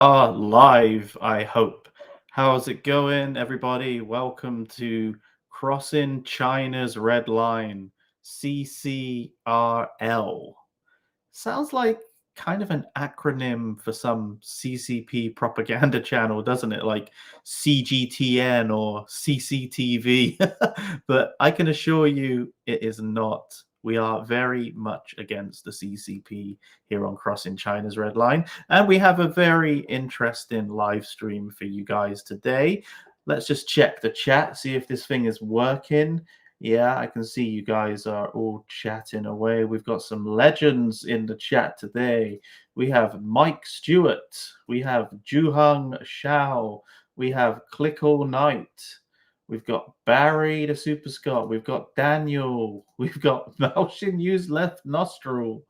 Are live, I hope. How's it going, everybody? Welcome to Crossing China's Red Line, CCRL. Sounds like kind of an acronym for some CCP propaganda channel, doesn't it? Like CGTN or CCTV. But I can assure you it is not. We are very much against the CCP here on Crossing China's Red Line. And we have a very interesting live stream for you guys today. Let's just check the chat, see if this thing is working. Yeah, I can see you guys are all chatting away. We've got some legends in the chat today. We have Mike Stewart, we have Juhung Shao, we have Click All Night, we've got Barry the Super Scott, we've got Daniel, we've got Malshin Use Left Nostril.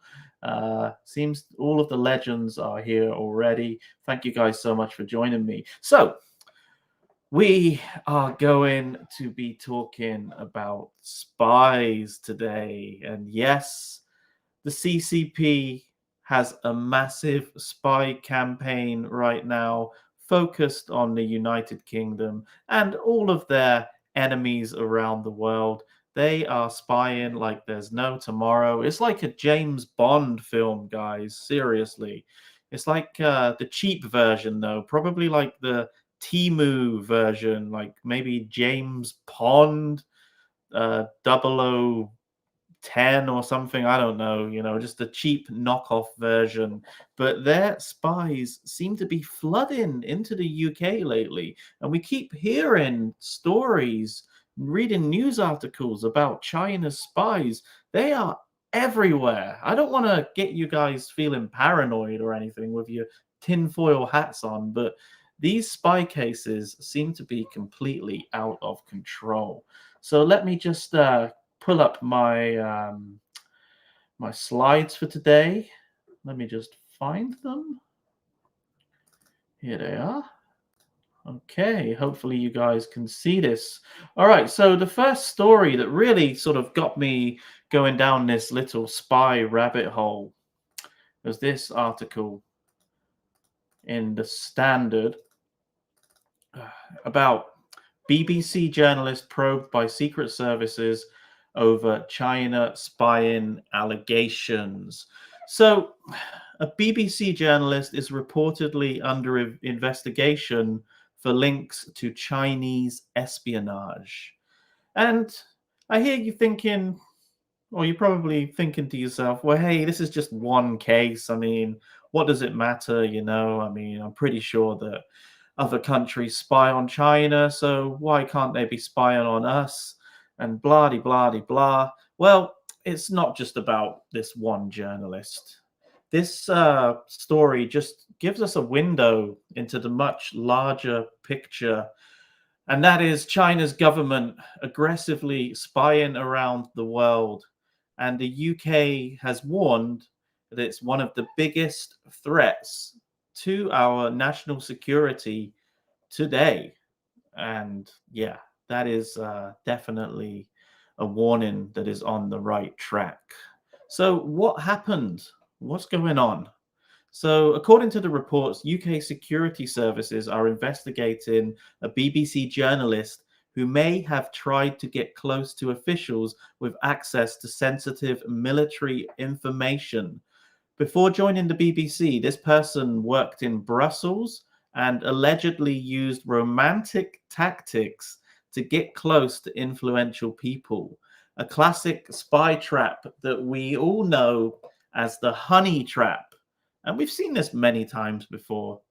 Seems all of the legends are here already. Thank you guys so much for joining me. So, we are going to be talking about spies today. And yes, the CCP has a massive spy campaign right now focused on the United Kingdom and all of their enemies around the world. They are spying like there's no tomorrow. It's like a James Bond film, guys. Seriously. It's like the cheap version, though. Probably like the Timu version, like maybe James Pond, 0010 or something. I don't know, just a cheap knockoff version. But their spies seem to be flooding into the UK lately. And we keep hearing stories, reading news articles about China's spies. They are everywhere. I don't want to get you guys feeling paranoid or anything with your tinfoil hats on, but these spy cases seem to be completely out of control. So let me just pull up my slides for today. Let me just find them. Here they are. Okay, hopefully you guys can see this. All right, so the first story that really sort of got me going down this little spy rabbit hole was this article in the Standard about BBC journalist probed by secret services over China spying allegations. So, a BBC journalist is reportedly under investigation for links to Chinese espionage. And I hear you thinking, or you're probably thinking to yourself, well, hey, this is just one case. I mean, what does it matter? I mean, I'm pretty sure that other countries spy on China, so why can't they be spying on us? And blah de blah de blah. Well, it's not just about this one journalist. This story just gives us a window into the much larger picture, and that is China's government aggressively spying around the world. And the UK has warned that it's one of the biggest threats to our national security today. And yeah, that is definitely a warning that is on the right track. So, what happened? What's going on? So, according to the reports, UK security services are investigating a BBC journalist who may have tried to get close to officials with access to sensitive military information. Before joining the BBC, this person worked in Brussels and allegedly used romantic tactics to get close to influential people. A classic spy trap that we all know as the honey trap. And we've seen this many times before,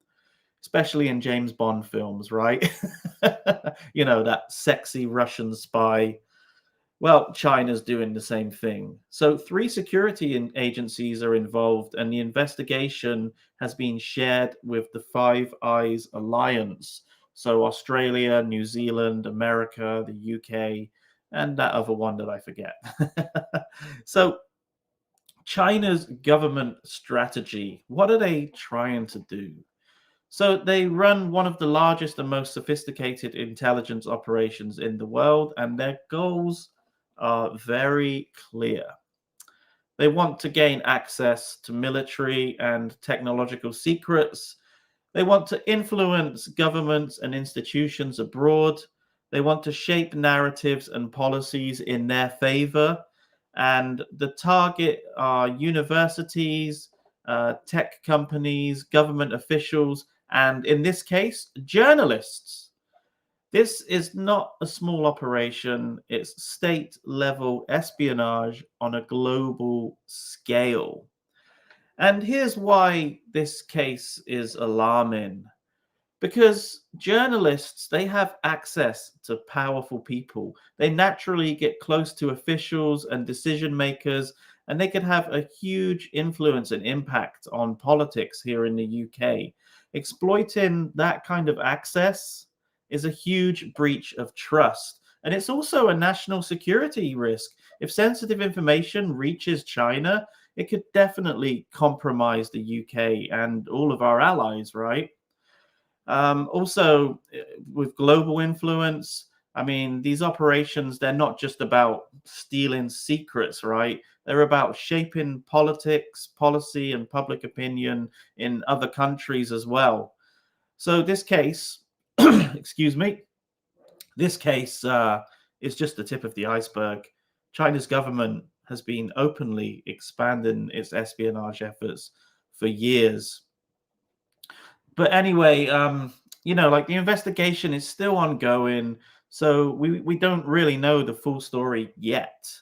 especially in James Bond films, right? That sexy Russian spy. Well, China's doing the same thing. So, three security agencies are involved, and the investigation has been shared with the Five Eyes Alliance. So, Australia, New Zealand, America, the UK, and that other one that I forget. So, China's government strategy, what are they trying to do? So they run one of the largest and most sophisticated intelligence operations in the world, and their goals are very clear. They want to gain access to military and technological secrets. They want to influence governments and institutions abroad. They want to shape narratives and policies in their favor. And the target are universities, tech companies, government officials, and in this case, journalists. This is not a small operation, it's state level espionage on a global scale. And here's why this case is alarming. Because journalists, they have access to powerful people. They naturally get close to officials and decision makers, and they can have a huge influence and impact on politics here in the UK. Exploiting that kind of access is a huge breach of trust. And it's also a national security risk. If sensitive information reaches China, it could definitely compromise the UK and all of our allies, right? Also, with global influence, I mean, these operations, they're not just about stealing secrets, right? They're about shaping politics, policy, and public opinion in other countries as well. So, this case, excuse me, this case is just the tip of the iceberg. China's government has been openly expanding its espionage efforts for years. But anyway, like the investigation is still ongoing, so we don't really know the full story yet.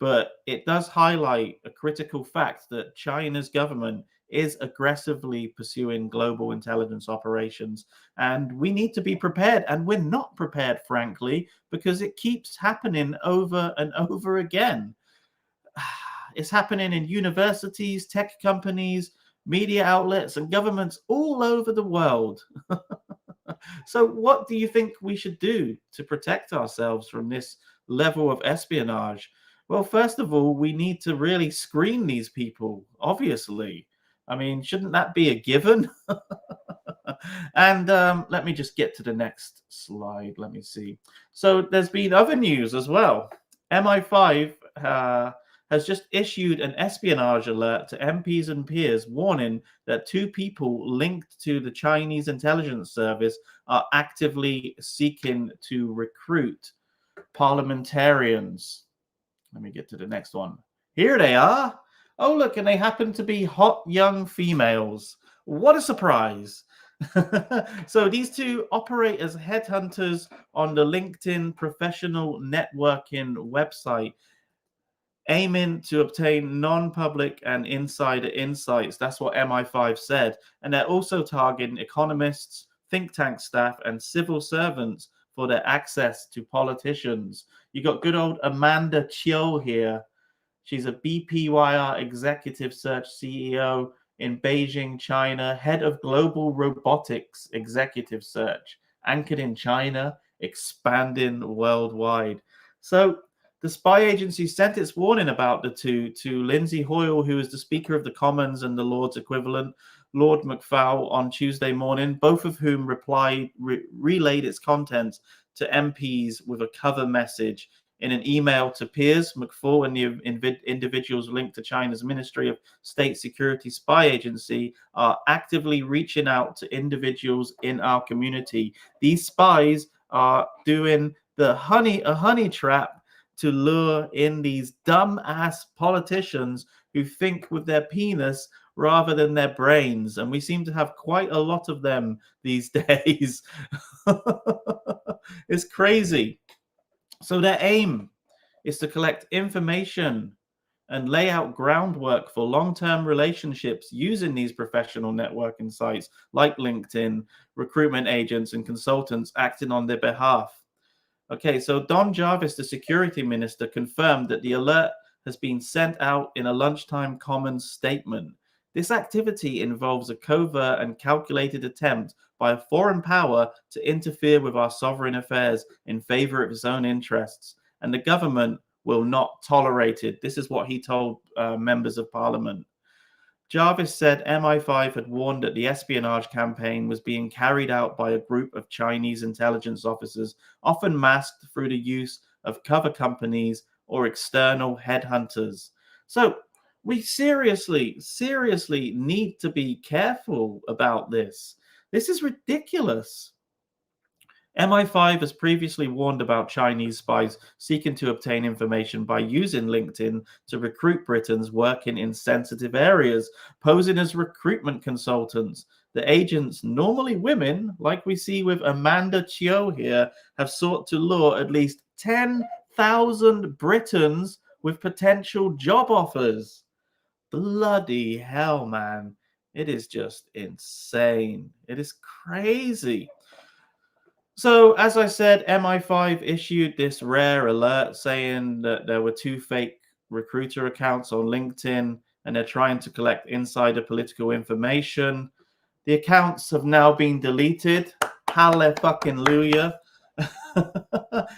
But it does highlight a critical fact that China's government is aggressively pursuing global intelligence operations, and we need to be prepared. And we're not prepared, frankly, because it keeps happening over and over again. It's happening in universities, tech companies, media outlets, and governments all over the world. So, what do you think we should do to protect ourselves from this level of espionage? Well, first of all, we need to really screen these people, obviously. I mean, shouldn't that be a given? And let me just get to the next slide. Let me see. So, there's been other news as well. MI5 has just issued an espionage alert to MPs and peers, warning that two people linked to the Chinese intelligence service are actively seeking to recruit parliamentarians. Let me get to the next one. Here they are. Oh, look, and they happen to be hot young females. What a surprise. So these two operate as headhunters on the LinkedIn professional networking website, aiming to obtain non-public and insider insights. That's what MI5 said. And they're also targeting economists, think tank staff, and civil servants for their access to politicians. You got good old Amanda Chiu here. She's a BPYR executive search CEO in Beijing, China, head of global robotics executive search, anchored in China, expanding worldwide. So the spy agency sent its warning about the two to Lindsay Hoyle, who is the Speaker of the Commons and the Lord's equivalent, Lord McFaul, on Tuesday morning, both of whom relayed its contents to MPs with a cover message in an email to peers. McFaul and the individuals linked to China's Ministry of State Security spy agency are actively reaching out to individuals in our community. These spies are doing a honey trap to lure in these dumb-ass politicians who think with their penis rather than their brains. And we seem to have quite a lot of them these days. It's crazy. So their aim is to collect information and lay out groundwork for long-term relationships using these professional networking sites like LinkedIn, recruitment agents and consultants acting on their behalf. Okay, so Don Jarvis, the security minister, confirmed that the alert has been sent out in a lunchtime commons statement. This activity involves a covert and calculated attempt by a foreign power to interfere with our sovereign affairs in favor of its own interests, and the government will not tolerate it. This is what he told members of parliament. Jarvis said MI5 had warned that the espionage campaign was being carried out by a group of Chinese intelligence officers, often masked through the use of cover companies or external headhunters. So we seriously need to be careful about this. This is ridiculous. MI5 has previously warned about Chinese spies seeking to obtain information by using LinkedIn to recruit Britons working in sensitive areas, posing as recruitment consultants. The agents, normally women, like we see with Amanda Chio here, have sought to lure at least 10,000 Britons with potential job offers. Bloody hell, man. It is just insane. It is crazy. So, as I said, MI5 issued this rare alert saying that there were 2 fake recruiter accounts on LinkedIn and they're trying to collect insider political information. The accounts have now been deleted. Hallelujah.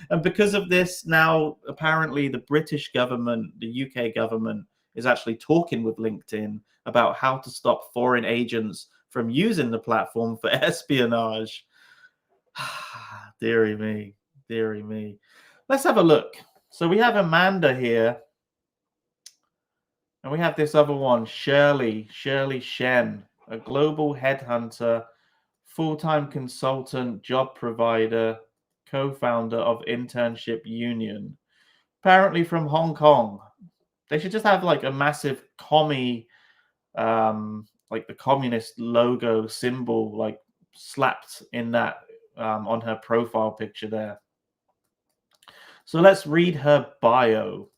And because of this, now apparently the British government, the UK government, is actually talking with LinkedIn about how to stop foreign agents from using the platform for espionage. Deary me, deary me. Let's have a look. So we have Amanda here, and we have this other one, Shirley Shen, a global headhunter, full-time consultant, job provider, co-founder of Internship Union, apparently from Hong Kong. They should just have like a massive commie, like the communist logo symbol, like slapped in that on her profile picture there. So let's read her bio.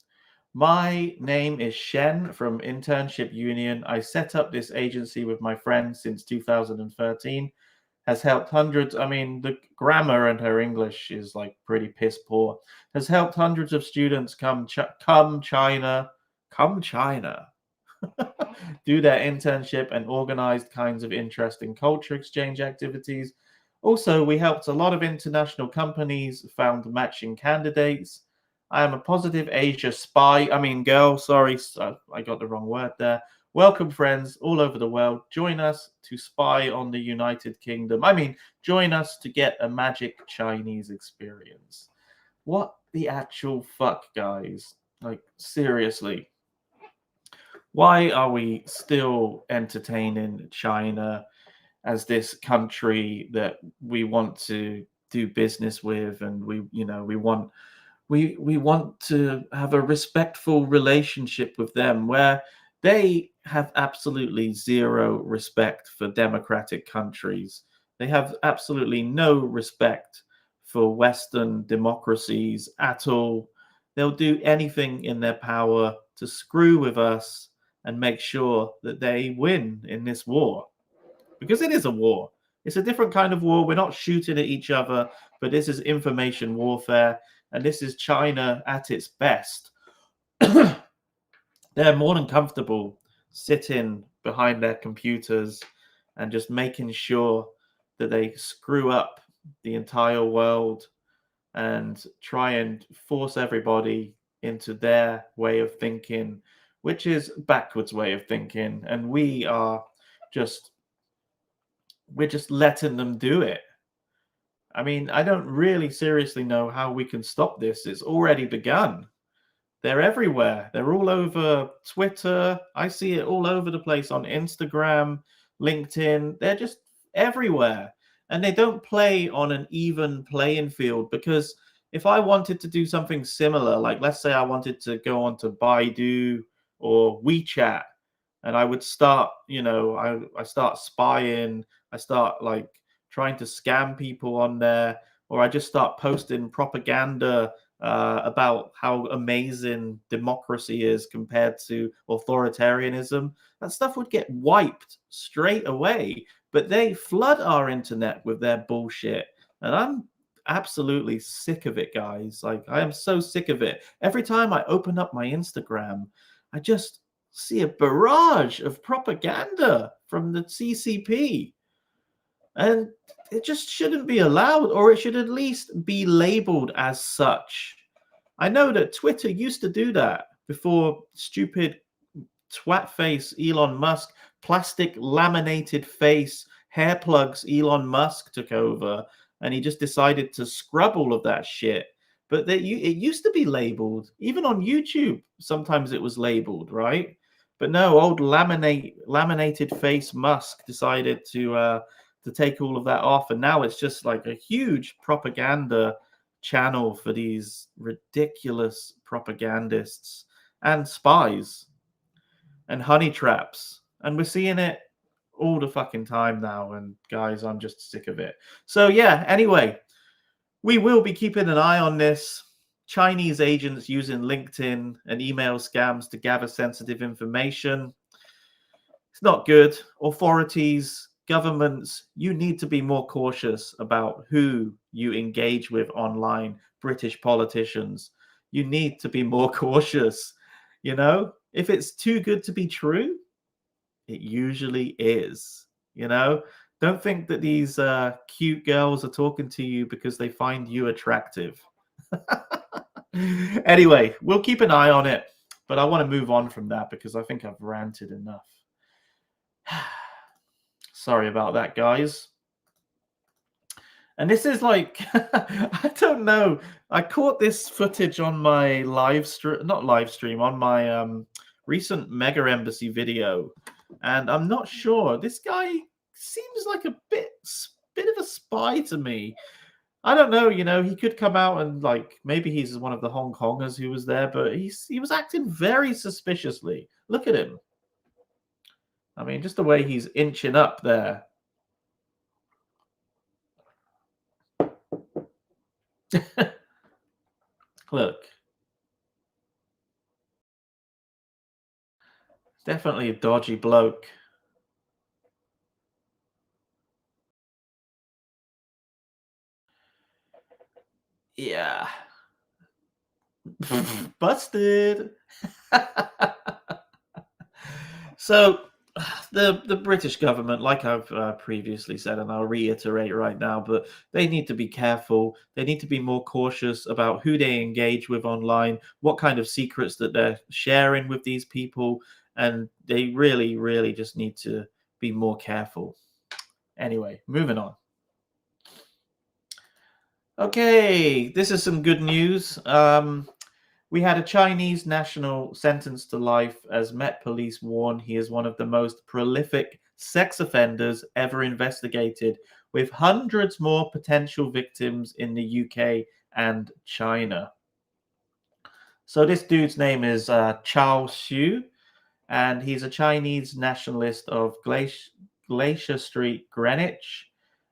My name is Shen from Internship Union. I set up this agency with my friend since 2013. Has helped hundreds. I mean, the grammar and her English is like pretty piss poor. Has helped hundreds of students come China, do their internship and organized kinds of interesting culture exchange activities. Also, we helped a lot of international companies found matching candidates. I am a positive Asia spy. I mean, girl, sorry, I got the wrong word there. Welcome, friends all over the world. Join us to spy on the United Kingdom. I mean, join us to get a magic Chinese experience. What the actual fuck, guys? Like, seriously. Why are we still entertaining China as this country that we want to do business with, and we want to have a respectful relationship with them, where they have absolutely zero respect for democratic countries. They have absolutely no respect for Western democracies at all. They'll do anything in their power to screw with us and make sure that they win in this war. Because it is a war. It's a different kind of war. We're not shooting at each other, but this is information warfare, and this is China at its best. They're more than comfortable sitting behind their computers and just making sure that they screw up the entire world and try and force everybody into their way of thinking, which is backwards way of thinking. And we're just letting them do it. I mean, I don't really seriously know how we can stop this. It's already begun. They're everywhere. They're all over Twitter. I see it all over the place on Instagram, LinkedIn. They're just everywhere. And they don't play on an even playing field, because if I wanted to do something similar, like let's say I wanted to go on to Baidu or WeChat, and I would start, I start spying, I start like trying to scam people on there, or I just start posting propaganda about how amazing democracy is compared to authoritarianism, that stuff would get wiped straight away. But they flood our internet with their bullshit. And I'm absolutely sick of it, guys. Like, I am so sick of it. Every time I open up my Instagram, I just see a barrage of propaganda from the CCP. And it just shouldn't be allowed, or it should at least be labeled as such. I know that Twitter used to do that before stupid twat face Elon Musk, plastic laminated face, hair plugs Elon Musk took over, and he just decided to scrub all of that shit. But it used to be labeled. Even on YouTube, sometimes it was labeled, right? But no, old laminated face Musk decided to to take all of that off. And now it's just like a huge propaganda channel for these ridiculous propagandists and spies and honey traps. And we're seeing it all the fucking time now. And guys, I'm just sick of it. So yeah, anyway, we will be keeping an eye on this. Chinese agents using LinkedIn and email scams to gather sensitive information. It's not good. Authorities, governments, you need to be more cautious about who you engage with online. British politicians, you need to be more cautious. You know, if it's too good to be true, it usually is. You know, don't think that these cute girls are talking to you because they find you attractive. Anyway, we'll keep an eye on it, but I want to move on from that because I think I've ranted enough. Sorry about that, guys. And this is like, I don't know. I caught this footage on my on my recent Mega Embassy video. And I'm not sure. This guy seems like a bit of a spy to me. I don't know, you know, he could come out and like maybe he's one of the Hong Kongers who was there, but he was acting very suspiciously. Look at him. I mean, just the way he's inching up there. Look. Definitely a dodgy bloke. Yeah. Busted. So the British government, like I've previously said, and I'll reiterate right now, but they need to be careful. They need to be more cautious about who they engage with online, what kind of secrets that they're sharing with these people, and they really, really just need to be more careful. Anyway, moving on. Okay, this is some good news. We had a Chinese national sentenced to life as Met Police warn he is one of the most prolific sex offenders ever investigated, with hundreds more potential victims in the UK and China. So this dude's name is Chao Xu, and he's a Chinese nationalist of Glacier Street, Greenwich.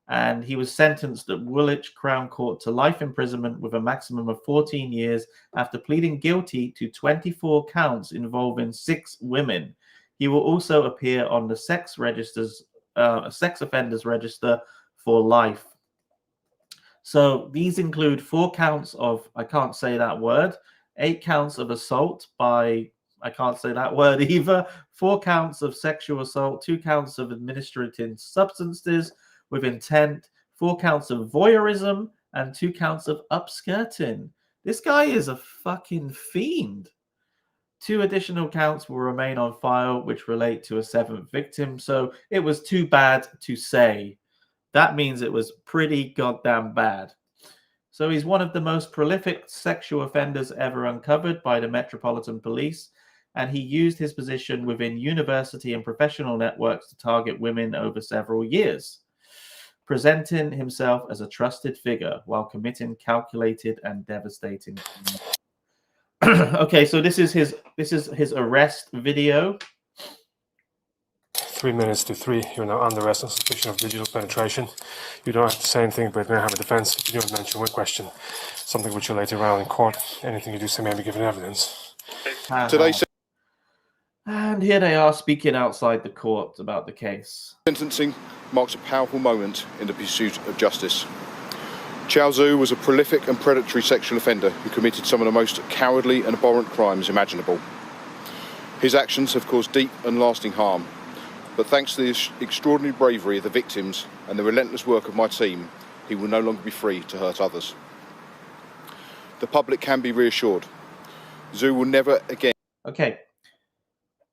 And he was sentenced at Woolwich Crown Court to life imprisonment with a maximum of 14 years after pleading guilty to 24 counts involving 6 women. He will also appear on the sex offenders register for life. So these include 4 counts of, I can't say that word, 8 counts of assault by, I can't say that word either, 4 counts of sexual assault, 2 counts of administering substances with intent, 4 counts of voyeurism, and 2 counts of upskirting. This guy is a fucking fiend. 2 additional counts will remain on file, which relate to a 7th victim. So it was too bad to say. That means it was pretty goddamn bad. So he's one of the most prolific sexual offenders ever uncovered by the Metropolitan Police, and he used his position within university and professional networks to target women over several years, presenting himself as a trusted figure while committing calculated and devastating. Okay, so this is his arrest video. 3 minutes to 3, you're now under arrest on suspicion of digital penetration. You don't have to say anything, but may have a defense. You don't mention one question, something which you later around in court. Anything you do say may be given evidence. And here they are speaking outside the court about the case. Sentencing marks a powerful moment in the pursuit of justice. Chao Xu was a prolific and predatory sexual offender who committed some of the most cowardly and abhorrent crimes imaginable. His actions have caused deep and lasting harm, but thanks to the extraordinary bravery of the victims and the relentless work of my team, he will no longer be free to hurt others. The public can be reassured. Xu will never again... Okay.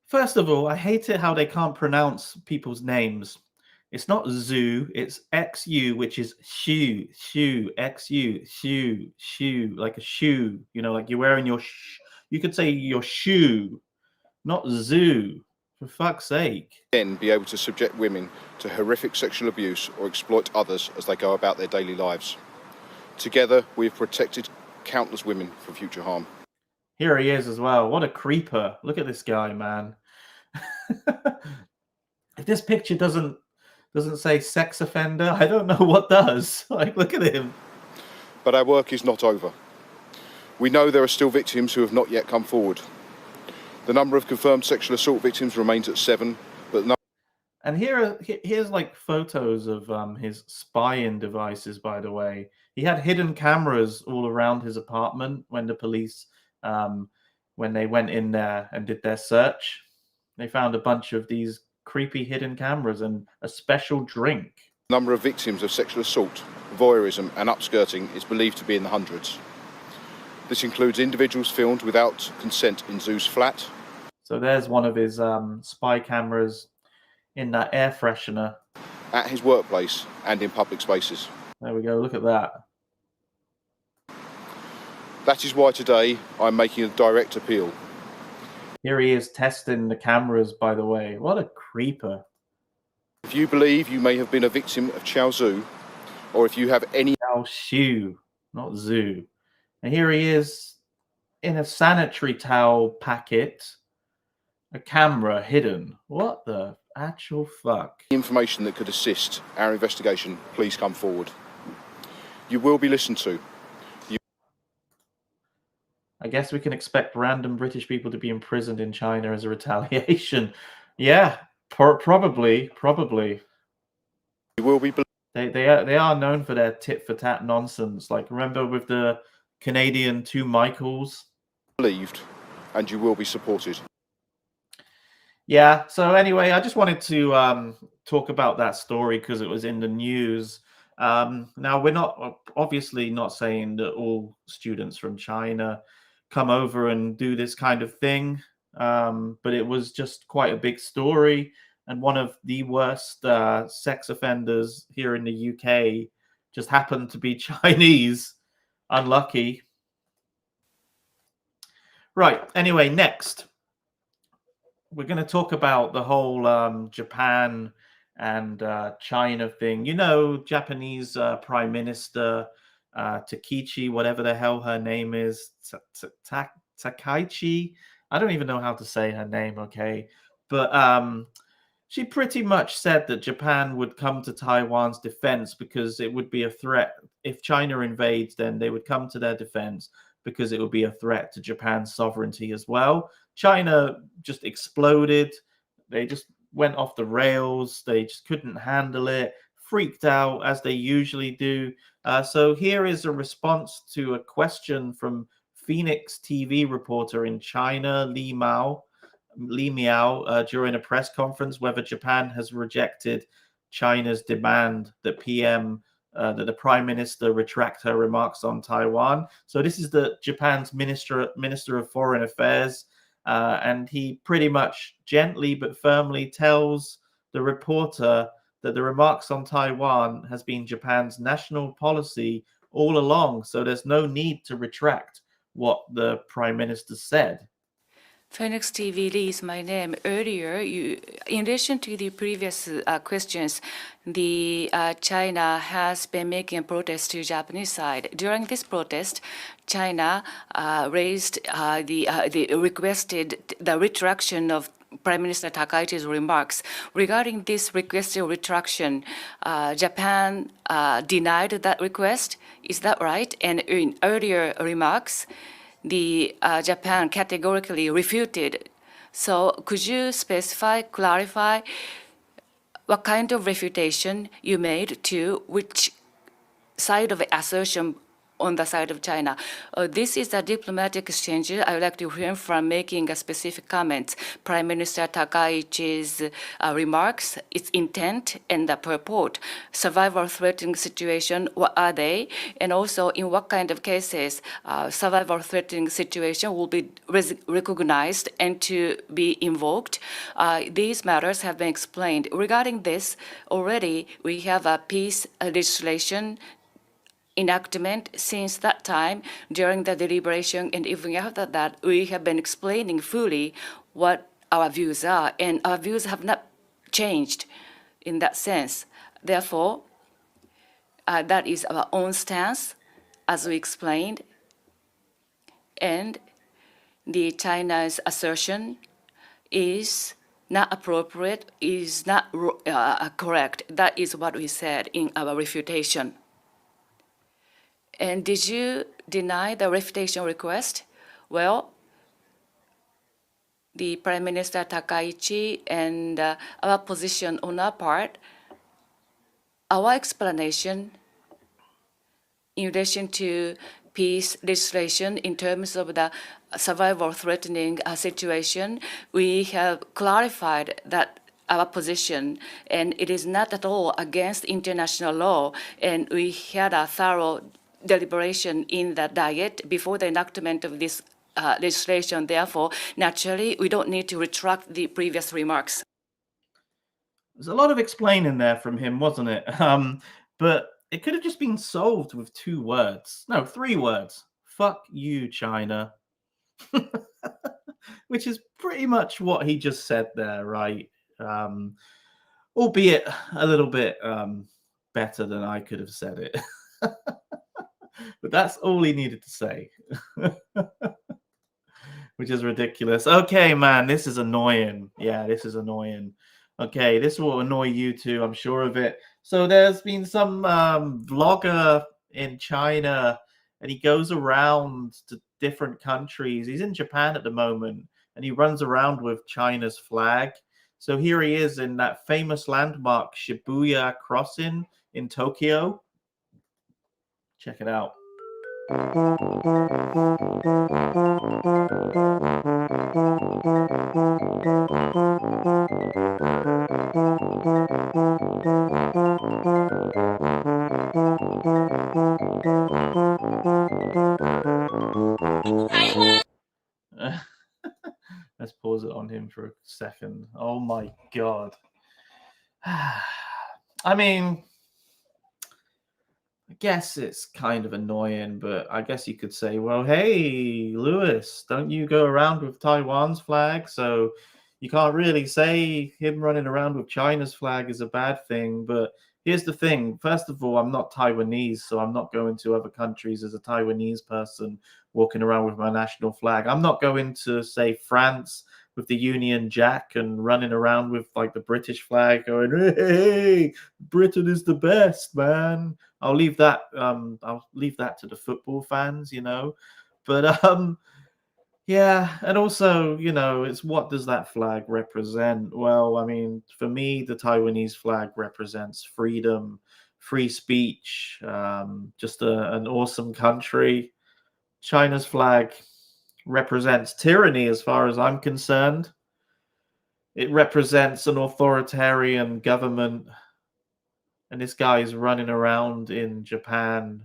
First of all, I hate it how they can't pronounce people's names. It's not Xu, it's XU, which is shoe, XU, shoe, like a shoe, you know, like you're wearing your, you could say your shoe, not Xu, For fuck's sake. Again, be able to subject women to horrific sexual abuse or exploit others as they go about their daily lives. Together, we have protected countless women from future harm. Here he is as well. What a creeper. Look at this guy, man. If this picture doesn't say sex offender, I don't know what does. Like, look at him. But our work is not over. We know there are still victims who have not yet come forward. The number of confirmed sexual assault victims remains at 7, but the And here's like photos of his spying devices, by the way. He had hidden cameras all around his apartment when the police, when they went in there and did their search. They found a bunch of these creepy hidden cameras and a special drink. number of victims of sexual assault, voyeurism and upskirting is believed to be in the hundreds. This includes individuals filmed without consent in Zhu's flat. So there's one of his spy cameras in that air freshener. At his workplace and in public spaces. There we go, look at that. That is why today I'm making a direct appeal. Here he is testing the cameras, by the way. What a creeper. If you believe you may have been a victim of Zhu, or if you have any Shu, not Zoo. And here he is in a sanitary towel packet, a camera hidden. What the actual fuck? information that could assist our investigation, please come forward. You will be listened to. I guess we can expect random British people to be imprisoned in China as a retaliation. Yeah, probably. You will be They are known for their tit for tat nonsense. Like, remember with the Canadian 2 Michaels? believed, and you will be supported. Yeah. So anyway, I just wanted to talk about that story because it was in the news. Now we're not obviously not saying that all students from China come over and do this kind of thing, but it was just quite a big story. And one of the worst sex offenders here in the UK just happened to be Chinese. Unlucky. Right. Anyway, next. We're going to talk about the whole Japan and China thing. You know, Japanese Prime Minister Takichi, whatever the hell her name is, Takaichi. I don't even know how to say her name, okay? But she pretty much said that Japan would come to Taiwan's defense because it would be a threat. If China invades, then they would come to their defense because it would be a threat to Japan's sovereignty as well. China just exploded. They just went off the rails. They just couldn't handle it, freaked out as they usually do. So here is a response to a question from Phoenix TV reporter in China, Li Miao, during a press conference, whether Japan has rejected China's demand that that the Prime Minister retract her remarks on Taiwan. So this is the Japan's Minister of Foreign Affairs, and he pretty much gently but firmly tells the reporter that the remarks on Taiwan has been Japan's national policy all along. So there's no need to retract what the Prime Minister said. Phoenix TV Lee is my name. Earlier, in addition to the previous questions, the China has been making a protest to Japanese side. During this protest, China requested the retraction of Prime Minister Takaichi's remarks. Regarding this requested retraction, Japan denied that request. Is that right? And in earlier remarks, the Japan categorically refuted. So could you clarify what kind of refutation you made to which side of assertion on the side of China? This is a diplomatic exchange. I would like to refrain from making a specific comment. Prime Minister Takaichi's remarks, its intent and the purport, survival threatening situation, what are they? And also in what kind of cases survival threatening situation will be recognized and to be invoked. These matters have been explained. Regarding this, already we have a peace legislation enactment. Since that time, during the deliberation and even after that, we have been explaining fully what our views are, and our views have not changed in that sense. Therefore, that is our own stance, as we explained, and the China's assertion is not appropriate, is not correct. That is what we said in our refutation. And did you deny the refutation request? Well, the Prime Minister Takaichi and our position on our part, our explanation in relation to peace legislation in terms of the survival threatening situation, we have clarified that our position, and it is not at all against international law, and we had a thorough deliberation in the Diet before the enactment of this legislation. Therefore, naturally, we don't need to retract the previous remarks. There's a lot of explaining there from him, wasn't it? But it could have just been solved with 2 words. No, 3 words. Fuck you, China. Which is pretty much what he just said there, right? Albeit a little bit better than I could have said it. But that's all he needed to say. Which is ridiculous. Okay, man, this is annoying. Yeah, this is annoying. Okay, this will annoy you too, I'm sure of it. So there's been some vlogger in China, and he goes around to different countries. He's in Japan at the moment, and he runs around with China's flag. So here he is in that famous landmark, Shibuya Crossing in Tokyo. Check it out. Let's pause it on him for a second. Oh my God. I mean, I guess it's kind of annoying, but I guess you could say, well, hey, Lewis, don't you go around with Taiwan's flag? So you can't really say him running around with China's flag is a bad thing. But here's the thing. First of all, I'm not Taiwanese, so I'm not going to other countries as a Taiwanese person walking around with my national flag. I'm not going to, say, France with the Union Jack and running around with like the British flag going, hey, Britain is the best, man. I'll leave that to the football fans, you know. But yeah, and also, you know, it's what does that flag represent? Well, I mean, for me, the Taiwanese flag represents freedom, free speech, just an awesome country. China's flag represents tyranny as far as I'm concerned. It represents an authoritarian government. And this guy is running around in Japan,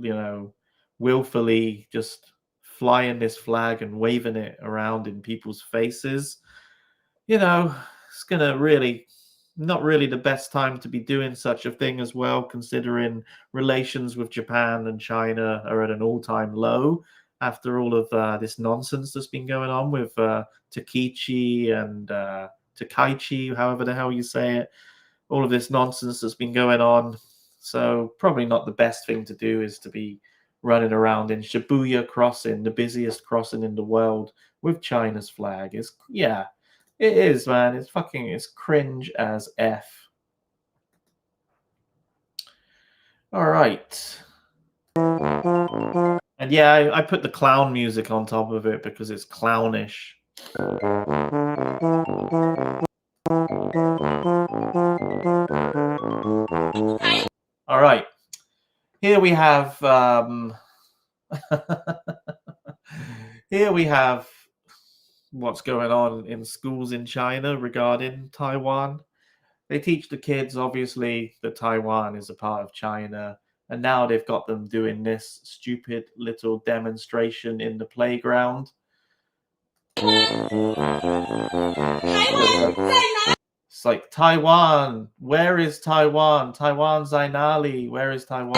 you know, willfully just flying this flag and waving it around in people's faces. You know, it's gonna really not really the best time to be doing such a thing as well, considering relations with Japan and China are at an all-time low after all of this nonsense that's been going on with Takichi and Takaichi, however the hell you say it. All of this nonsense that's been going on. So probably not the best thing to do is to be running around in Shibuya Crossing, the busiest crossing in the world, with China's flag. It's, yeah, it is, man. It's cringe as F. All right. And yeah, I put the clown music on top of it because it's clownish. All right. Here we have here we have what's going on in schools in China regarding Taiwan. They teach the kids, obviously, that Taiwan is a part of China. And now they've got them doing this stupid little demonstration in the playground. It's like Taiwan. Where is Taiwan? Taiwan Zainali. Where is Taiwan?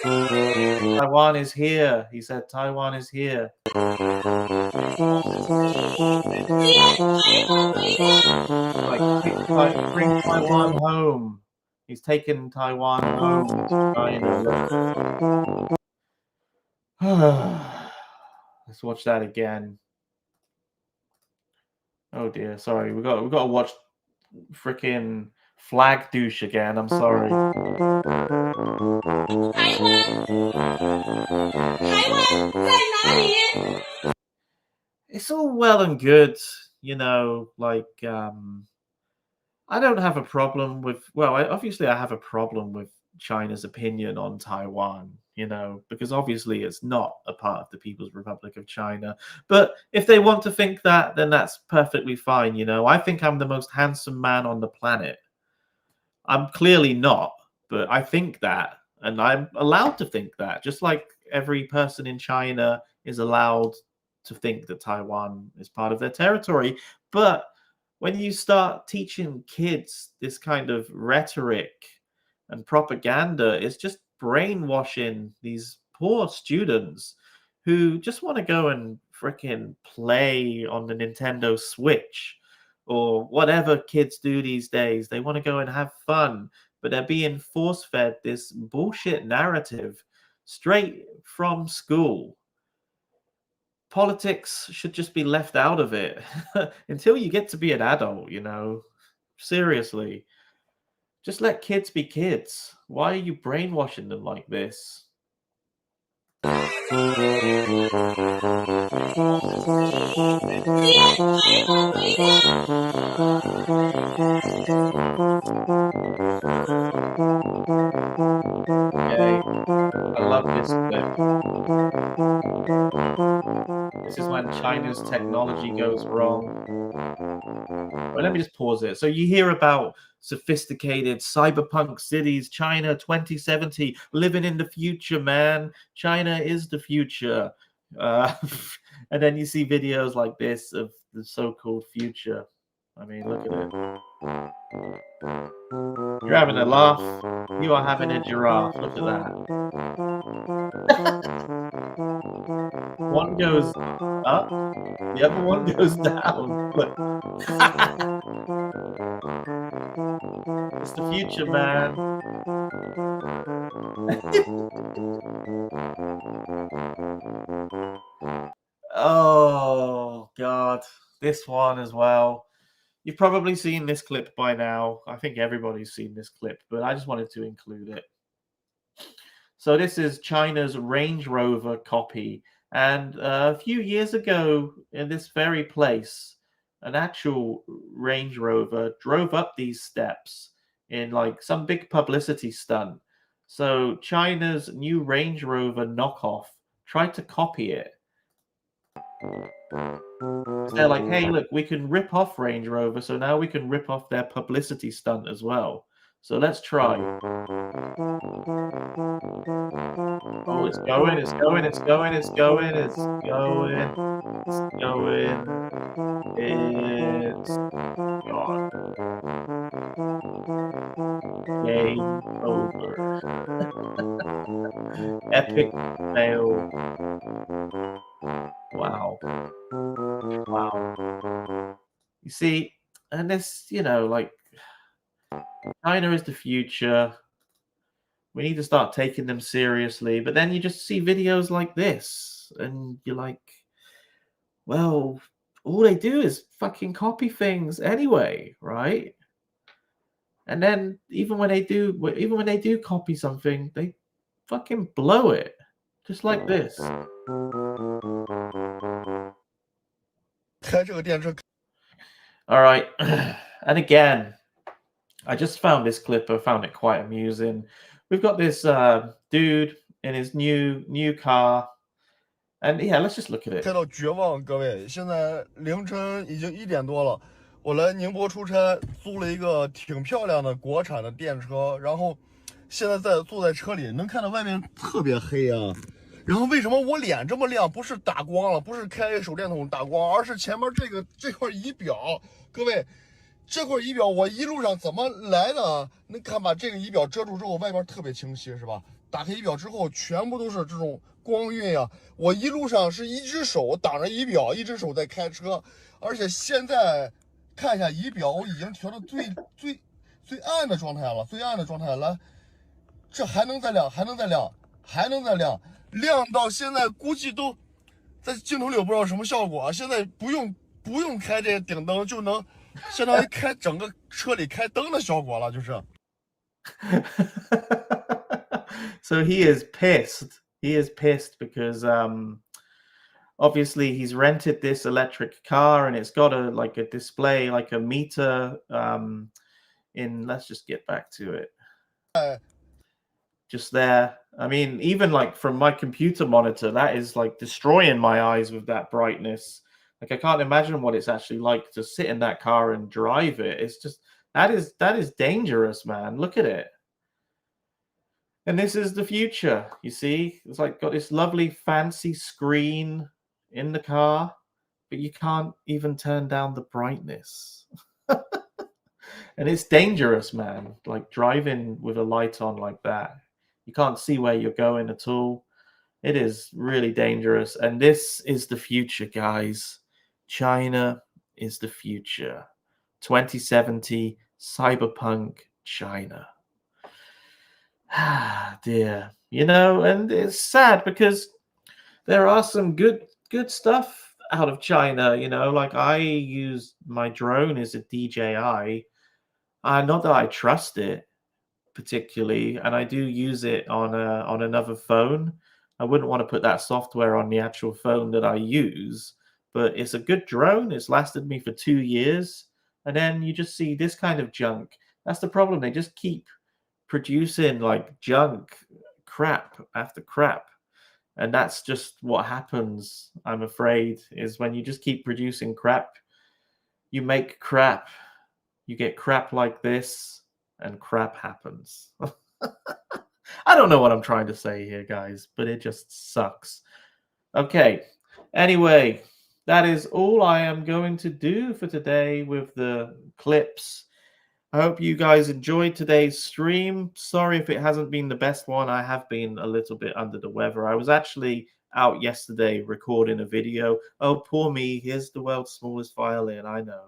Taiwan is here. He said Taiwan is here. Like bring Taiwan home. He's taken Taiwan home to China. Let's watch that again. Oh dear, sorry. We got to watch freaking flag douche again. I'm sorry. It's all well and good, you know, like I don't have a problem with, well, obviously I have a problem with China's opinion on Taiwan, you know, because obviously it's not a part of the People's Republic of China. But if they want to think that, then that's perfectly fine, you know. I think I'm the most handsome man on the planet. I'm clearly not, but I think that, and I'm allowed to think that, just like every person in China is allowed to think that Taiwan is part of their territory. But when you start teaching kids this kind of rhetoric and propaganda, it's just brainwashing these poor students who just want to go and freaking play on the Nintendo Switch or whatever kids do these days. They want to go and have fun, but they're being force fed this bullshit narrative straight from school. Politics should just be left out of it until you get to be an adult, you know. Seriously. Just let kids be kids. Why are you brainwashing them like this? Okay, I love this clip. This is when China's technology goes wrong. Well, let me just pause it. So you hear about sophisticated cyberpunk cities, China 2070, living in the future, man. China is the future. And then you see videos like this of the so-called future. I mean, look at it. You're having a laugh. You are having a giraffe. Look at that. One goes up, the other one goes down. Look. It's the future, man. Oh, God. This one as well. You've probably seen this clip by now. I think everybody's seen this clip, but I just wanted to include it. So this is China's Range Rover copy. And a few years ago in this very place, an actual Range Rover drove up these steps in like some big publicity stunt. So China's new Range Rover knockoff tried to copy it. They're like, hey, look, we can rip off Range Rover, so now we can rip off their publicity stunt as well. So let's try. Oh, it's going, it's going, it's going, it's going, it's going, it's going, it's gone. Game over. Epic fail. Wow. Wow. You see, and this, you know, like, China is the future. We need to start taking them seriously. But then you just see videos like this, and you're like, well, all they do is fucking copy things anyway, right? And then even when they do copy something, they fucking blow it, just like this. All right, and again, I just found this clip. I found it quite amusing. We've got this dude in his new car, and yeah, let's just look at it. 开到绝望，各位！现在凌晨已经1点多了，我来宁波出差，租了一个挺漂亮的国产的电车，然后现在坐在车里，能看到外面特别黑啊。然后为什么我脸这么亮？不是打光了，不是开手电筒打光，而是前面这块仪表，各位。这块仪表我一路上怎么来的？能看把这个仪表遮住之后，外边特别清晰，是吧？打开仪表之后，全部都是这种光晕呀。我一路上是一只手挡着仪表，一只手在开车，而且现在看一下仪表，我已经调到最暗的状态了，最暗的状态了。这还能再亮，还能再亮，还能再亮，亮到现在估计都在镜头里我不知道什么效果啊。现在不用开这个顶灯就能相当于开整个车里开灯的效果了，就是。So he is pissed. He is pissed because obviously he's rented this electric car and it's got a display, like a meter in, let's just get back to it. Just there. I mean, even like from my computer monitor, that is like destroying my eyes with that brightness. Like I can't imagine what it's actually like to sit in that car and drive it. It's just that is dangerous, man. Look at it. And this is the future, you see? It's like got this lovely fancy screen in the car, but you can't even turn down the brightness. And it's dangerous, man. Like driving with a light on like that. You can't see where you're going at all. It is really dangerous. And this is the future, guys. China is the future. 2070 cyberpunk China. Ah, dear. You know, and it's sad because there are some good stuff out of China, you know, like I use my drone as a DJI. Not that I trust it particularly, and I do use it on another phone. I wouldn't want to put that software on the actual phone that I use, but it's a good drone. It's lasted me for 2 years, and then you just see this kind of junk. That's the problem. They just keep producing like junk, crap after crap. And that's just what happens, I'm afraid, is when you just keep producing crap, you make crap. You get crap like this, and crap happens. I don't know what I'm trying to say here, guys, but it just sucks. Okay. Anyway, that is all I am going to do for today with the clips. I hope you guys enjoyed today's stream. Sorry if it hasn't been the best one. I have been a little bit under the weather. I was actually out yesterday recording a video. Oh, poor me. Here's the world's smallest violin. I know.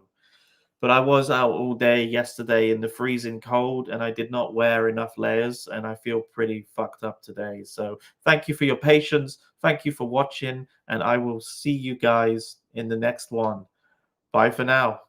But I was out all day yesterday in the freezing cold and I did not wear enough layers and I feel pretty fucked up today. So thank you for your patience. Thank you for watching and I will see you guys in the next one. Bye for now.